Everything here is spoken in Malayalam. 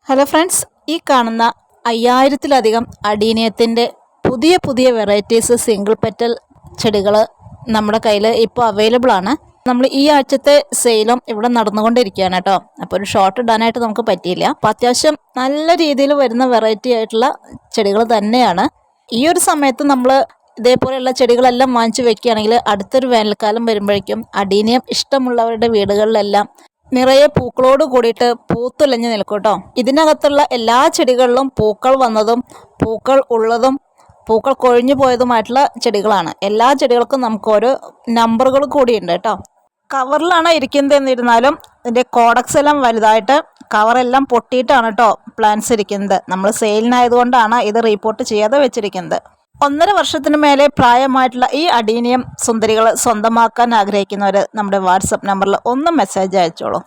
ഹലോ ഫ്രണ്ട്സ്, ഈ കാണുന്ന 5000-ലധികം അഡീനിയത്തിൻ്റെ പുതിയ പുതിയ വെറൈറ്റീസ് സിംഗിൾ പെറ്റൽ ചെടികൾ നമ്മുടെ കയ്യിൽ ഇപ്പോൾ അവൈലബിൾ ആണ്. നമ്മൾ ഈ ആഴ്ചത്തെ സെയിലും ഇവിടെ നടന്നുകൊണ്ടിരിക്കുകയാണ് കേട്ടോ. അപ്പോൾ ഒരു ഷോർട്ട് ഇടാനായിട്ട് നമുക്ക് പറ്റിയില്ല. അപ്പോൾ അത്യാവശ്യം നല്ല രീതിയിൽ വരുന്ന വെറൈറ്റി ആയിട്ടുള്ള ചെടികൾ തന്നെയാണ്. ഈ ഒരു സമയത്ത് നമ്മൾ ഇതേപോലെയുള്ള ചെടികളെല്ലാം വാങ്ങിച്ച് വെക്കുകയാണെങ്കിൽ അടുത്തൊരു വേനൽക്കാലം വരുമ്പോഴേക്കും അഡീനിയം ഇഷ്ടമുള്ളവരുടെ വീടുകളിലെല്ലാം നിറയെ പൂക്കളോട് കൂടിയിട്ട് പൂത്തുലഞ്ഞു നിൽക്കും കേട്ടോ. ഇതിനകത്തുള്ള എല്ലാ ചെടികളിലും പൂക്കൾ വന്നതും പൂക്കൾ ഉള്ളതും പൂക്കൾ കൊഴിഞ്ഞു പോയതുമായിട്ടുള്ള ചെടികളാണ്. എല്ലാ ചെടികൾക്കും നമുക്ക് ഓരോ നമ്പറുകൾ കൂടിയുണ്ട് കേട്ടോ. കവറിലാണ് ഇരിക്കുന്നത് എന്നിരുന്നാലും ഇതിൻ്റെ കോഡക്സ് എല്ലാം വലുതായിട്ട് കവറെല്ലാം പൊട്ടിയിട്ടാണ് കേട്ടോ പ്ലാന്റ്സ് ഇരിക്കുന്നത്. നമ്മൾ സെയിലിനായതുകൊണ്ടാണ് ഇത് റിപ്പോർട്ട് ചെയ്യാതെ വെച്ചിരിക്കുന്നത്. 1.5 വർഷത്തിന് മേലെ പ്രായമായിട്ടുള്ള ഈ അഡീനിയം സുന്ദരികൾ സ്വന്തമാക്കാൻ ആഗ്രഹിക്കുന്നവർ നമ്മുടെ വാട്സപ്പ് നമ്പറിൽ ഒന്ന് മെസ്സേജ് അയച്ചോളൂ.